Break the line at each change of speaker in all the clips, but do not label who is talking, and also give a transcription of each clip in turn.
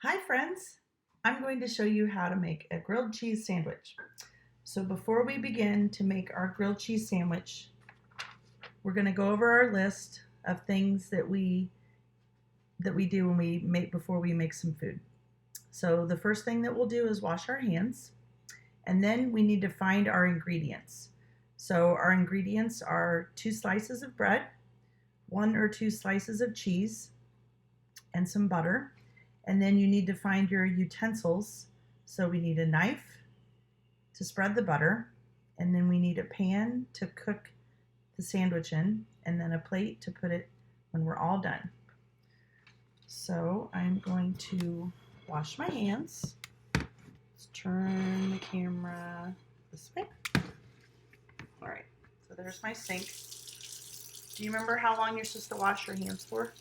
Hi friends, I'm going to show you how to make a grilled cheese sandwich. So before we begin to make our grilled cheese sandwich, we're going to go over our list of things that we do when we make before we make some food. So the first thing that we'll do is wash our hands, and then we need to find our ingredients. So our ingredients are 2 slices of bread, 1 or 2 slices of cheese, and some butter. And then you need to find your utensils. So we need a knife to spread the butter, and then we need a pan to cook the sandwich in, and then a plate to put it when we're all done. So I'm going to wash my hands. Let's turn the camera this way. All right, so there's my sink. Do you remember how long you're supposed to wash your hands for?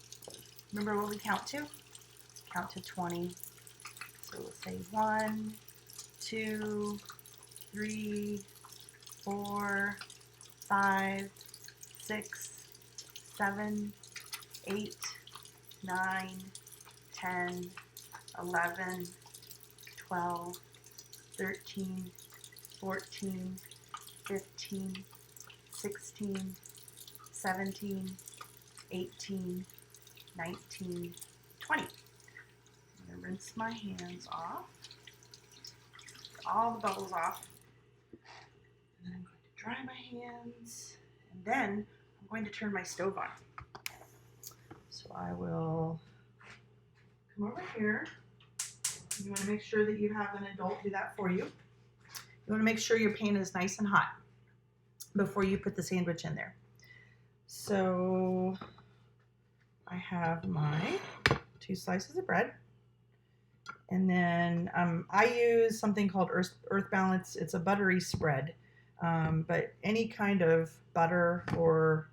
Remember what we count to? Count to 20. So we'll say 1, 2, 3, 4, 5, 6, 7, 8, 9, 10, 11, 12, 13, 14, 15, 16, 17, 18, 19, 20. I'm going to rinse my hands off, all the bubbles off, and then I'm going to dry my hands, and then I'm going to turn my stove on. So I will come over here. You want to make sure that you have an adult do that for you. You want to make sure your pan is nice and hot before you put the sandwich in there. So I have my 2 slices of bread. And then I use something called Earth Balance. It's a buttery spread, but any kind of butter, or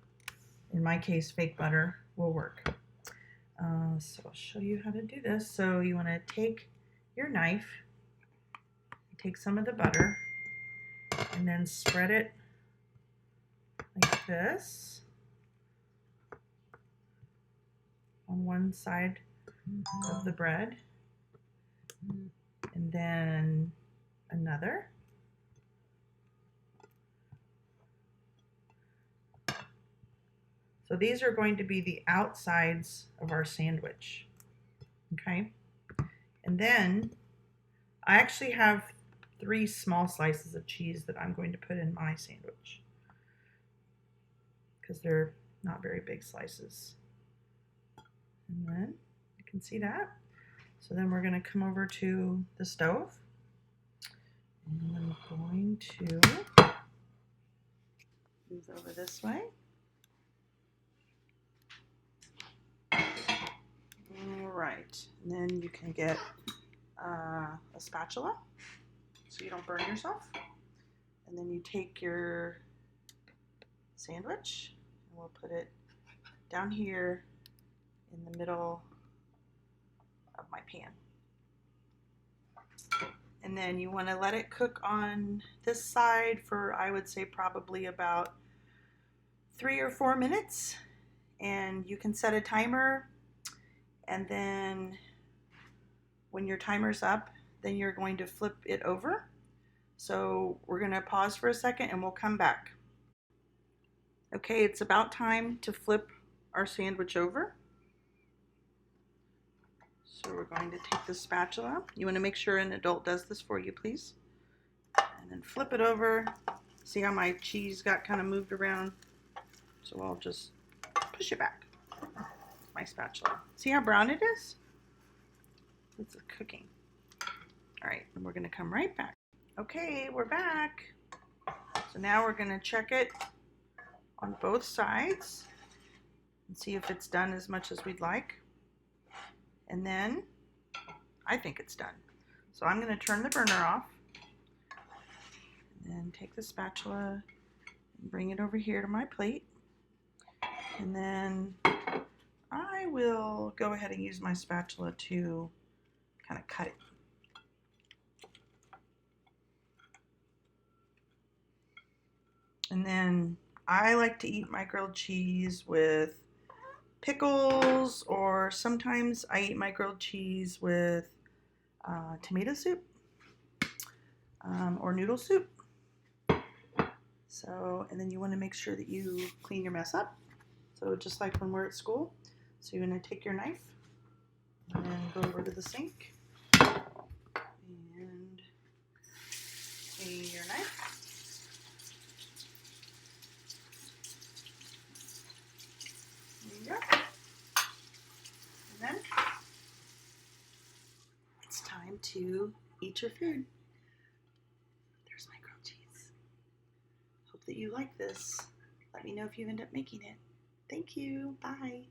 in my case, fake butter, will work. So I'll show you how to do this. So you want to take your knife, take some of the butter, and then spread it like this on one side of the bread, and then another. So these are going to be the outsides of our sandwich, okay? And then I actually have 3 small slices of cheese that I'm going to put in my sandwich because they're not very big slices. And then you can see that. So then we're going to come over to the stove, and I'm going to move over this way. All right, and then you can get a spatula so you don't burn yourself. And then you take your sandwich, and we'll put it down here in the middle of my pan. And then you want to let it cook on this side for, I would say, probably about 3 or 4 minutes. And you can set a timer, and then when your timer's up, then you're going to flip it over. So we're going to pause for a second and we'll come back. Okay, it's about time to flip our sandwich over. So we're going to take the spatula. You want to make sure an adult does this for you, please. And then flip it over. See how my cheese got kind of moved around? So I'll just push it back. My spatula. See how brown it is? It's cooking. All right, and we're going to come right back. Okay, we're back. So now we're going to check it on both sides and see if it's done as much as we'd like. And then I think it's done. So I'm going to turn the burner off and then take the spatula and bring it over here to my plate. And then I will go ahead and use my spatula to kind of cut it. And then I like to eat my grilled cheese with pickles, or sometimes I eat my grilled cheese with tomato soup or noodle soup. So, and then you want to make sure that you clean your mess up. So just like when we're at school. So you're going to take your knife and go over to the sink and clean your knife. There you go. And then it's time to eat your food. There's my grilled cheese. Hope that you like this. Let me know if you end up making it. Thank you. Bye.